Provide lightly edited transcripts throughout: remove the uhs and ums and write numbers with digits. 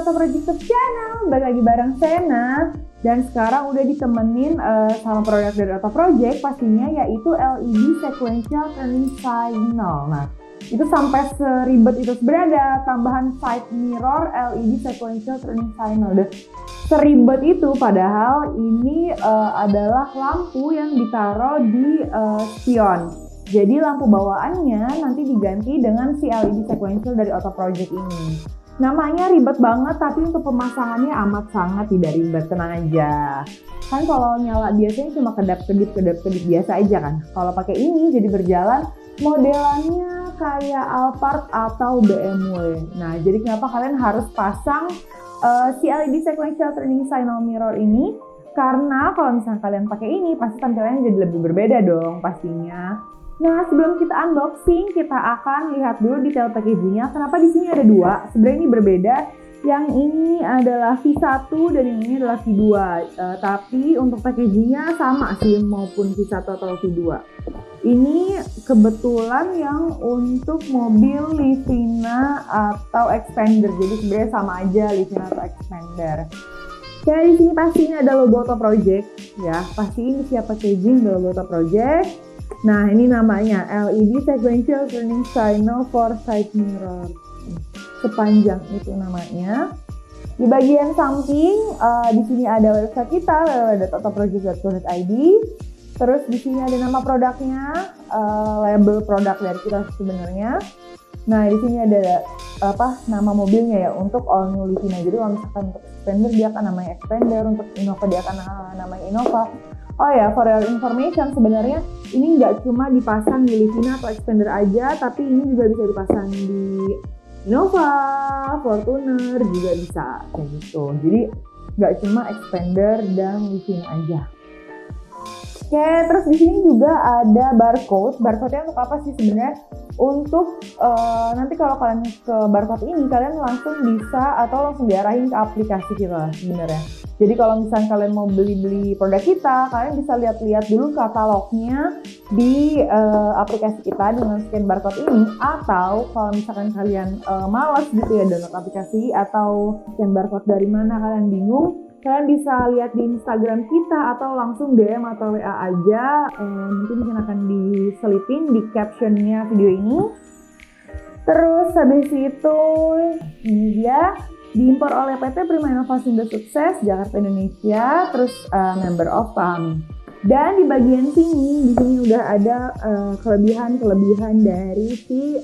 Auto Project Channel, balik lagi bareng Sena. Dan sekarang udah ditemenin sama produk dari Auto Project pastinya, yaitu LED Sequential Turning Signal. Nah, itu sampai seribet itu sebenarnya, tambahan side mirror LED Sequential Turning Signal. Dan seribet itu padahal ini adalah lampu yang ditaruh di spion. Jadi lampu bawaannya nanti diganti dengan si LED Sequential dari Auto Project ini. Namanya ribet banget, tapi untuk pemasangannya amat sangat tidak ribet, tenang aja. Kan kalau nyala biasanya cuma kedap-kedip biasa aja kan. Kalau pakai ini jadi berjalan, modelannya kayak Alphard atau BMW. Nah, jadi kenapa kalian harus pasang si LED Sequential Turning Signal Mirror ini? Karena kalau misalnya kalian pakai ini, pasti tampilannya jadi lebih berbeda dong pastinya. Nah, sebelum kita unboxing, kita akan lihat dulu detail packagingnya. Kenapa di sini ada dua? Sebenarnya ini berbeda. Yang ini adalah V1 dan yang ini adalah V2. Tapi untuk packagingnya sama sih, maupun V1 atau V2. Ini kebetulan yang untuk mobil Livina atau Expander. Jadi sebenarnya sama aja Livina atau Expander. Kayak di sini pastinya ada logo Auto Project, ya. Pasti ini siap packaging ada logo Auto Project. Nah, ini namanya LED Sequential Turning Signal for Side Mirror. Sepanjang itu namanya. Di bagian samping, di sini ada website kita, www.autoproject.co.id. Terus di sini ada nama produknya, label produk dari kita sebenarnya. Nah, di sini ada nama mobilnya ya, untuk All New Livina. Jadi kalau misalkan untuk Expander dia akan namanya Expander, untuk Innova dia akan namanya Innova. Oh ya, for your information, sebenarnya ini nggak cuma dipasang di Livina atau Expander aja, tapi ini juga bisa dipasang di Innova, Fortuner juga bisa kayak gitu. Jadi nggak cuma Expander dan Livina aja. Oke, terus di sini juga ada barcode. Barcode-nya untuk apa sih sebenarnya? Untuk nanti kalau kalian ke barcode ini, kalian langsung bisa atau langsung diarahin ke aplikasi kita sebenarnya. Jadi kalau misalnya kalian mau beli produk kita, kalian bisa lihat-lihat dulu katalognya di aplikasi kita dengan scan barcode ini. Atau kalau misalkan kalian malas gitu ya download aplikasi atau scan barcode dari mana, kalian bingung, kalian bisa lihat di Instagram kita atau langsung DM atau WA aja. Nanti mungkin akan diselipin di captionnya video ini. Terus habis itu ini dia. Diimpor oleh PT Prima Inovasi Indo Sukses Jakarta Indonesia, terus member of PAM. Dan di bagian sini, di sini udah ada kelebihan dari si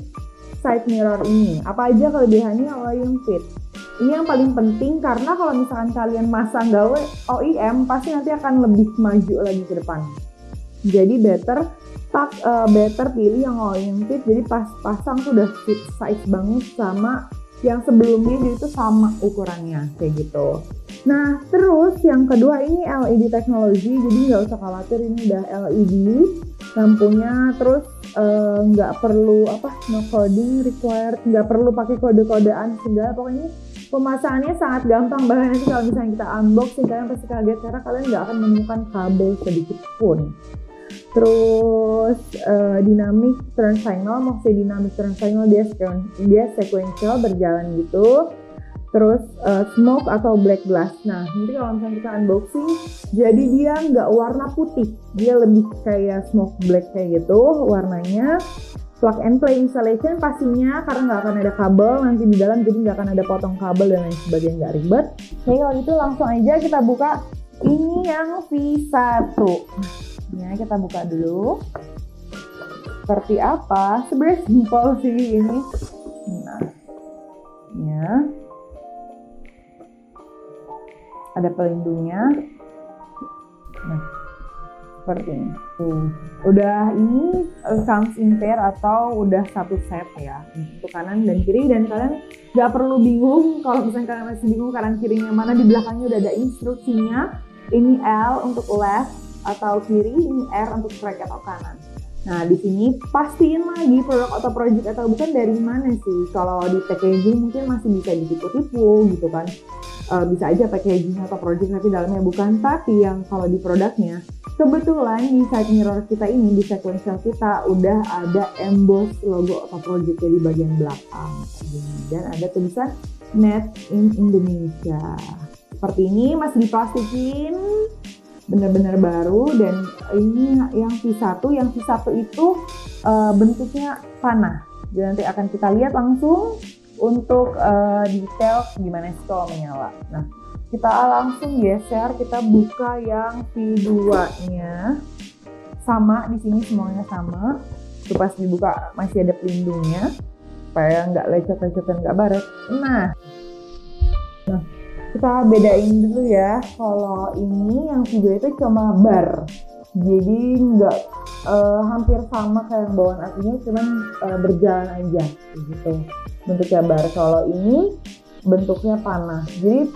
side mirror ini. Apa aja kelebihannya? OEM fit. Ini yang paling penting karena kalau misalkan kalian masang gawe OEM, pasti nanti akan lebih maju lagi ke depan. Jadi better pilih yang OEM fit. Jadi pas pasang tuh udah fit size banget sama yang sebelumnya, jadi itu sama ukurannya kayak gitu. Nah, terus yang kedua ini LED teknologi, jadi nggak usah khawatir, ini udah LED lampunya. Terus nggak perlu no coding required, nggak perlu pakai kode-kodean segala. Pokoknya pemasangannya sangat gampang. Bahkan nanti kalau misalnya kita unboxing, kalian pasti kaget karena kalian nggak akan menemukan kabel sedikit pun. Terus dynamic turn signal, maksudnya dynamic turn signal dia sequential berjalan gitu. Terus smoke atau black glass. Nah, nanti kalau misalnya kita unboxing, jadi dia nggak warna putih, dia lebih kayak smoke black kayak gitu warnanya. Plug and play installation pastinya karena nggak akan ada kabel nanti di dalam, jadi nggak akan ada potong kabel dan lain sebagainya, nggak ribet. Oke, kalau gitu langsung aja kita buka ini yang V1. Ya, kita buka dulu. Seperti apa? Sebenarnya simpel sih ini. Nah, ya. Ada pelindungnya. Nah, seperti ini. Udah ini comes in pair atau udah satu set ya, untuk kanan dan kiri, dan kalian nggak perlu bingung kalau misalnya kalian masih bingung kanan kirinya mana. Di belakangnya udah ada instruksinya. Ini L untuk left atau kiri, ini R untuk strike atau kanan. Nah, di sini pastiin lagi produk Auto Project atau bukan dari mana sih. Kalau di packaging mungkin masih bisa ditipu-tipu gitu kan. Bisa aja packaging Auto Project tapi dalamnya bukan. Tapi yang kalau di produknya, kebetulan di side mirror kita ini, di sequential kita udah ada emboss logo Auto Project di bagian belakang. Dan ada tulisan Made in Indonesia. Seperti ini, masih diplastikin, benar-benar baru. Dan ini yang V1 itu bentuknya panah. Jadi nanti akan kita lihat langsung untuk detail gimana sih kalau menyala. Nah, kita langsung geser, kita buka yang V2-nya. Sama, di sini semuanya sama. Itu pas dibuka masih ada pelindungnya supaya nggak lecet-lecetan, nggak baret. Nah, kita bedain dulu ya. Kalau ini yang V2 itu cuma bar, jadi nggak hampir sama kayak yang bawaan aslinya, cuman berjalan aja gitu bentuknya bar. Kalau ini bentuknya panah, jadi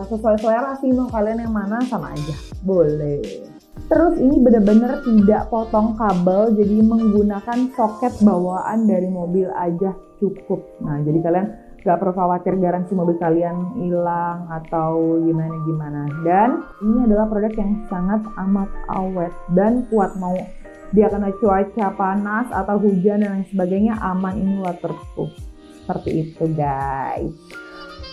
sesuai selera sih, mau kalian yang mana sama aja boleh. Terus ini bener-bener tidak potong kabel, jadi menggunakan soket bawaan dari mobil aja cukup. Nah, jadi kalian gak perlu khawatir garansi mobil kalian hilang atau gimana-gimana. Dan ini adalah produk yang sangat amat awet dan kuat, mau dia kena cuaca panas atau hujan dan lain sebagainya, aman, ini waterproof. Seperti itu guys.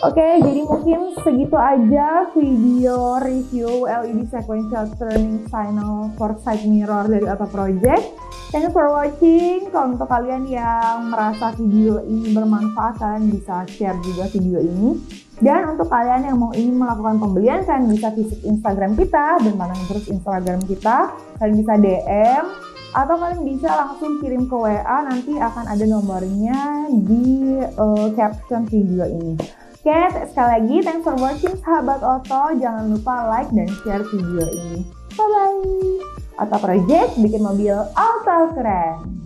Oke, jadi mungkin segitu aja video review LED Sequential Turning Signal for Side Mirror dari Otto Project. Thanks for watching. Kalau untuk kalian yang merasa video ini bermanfaat, kalian bisa share juga video ini. Dan untuk kalian yang mau ingin melakukan pembelian, kalian bisa visit Instagram kita dan pantengin terus Instagram kita. Kalian bisa DM atau kalian bisa langsung kirim ke WA, nanti akan ada nomornya di caption video ini. Oke, sekali lagi thanks for watching sahabat Otto. Jangan lupa like dan share video ini. Bye bye. Otto Project bikin mobil auto keren.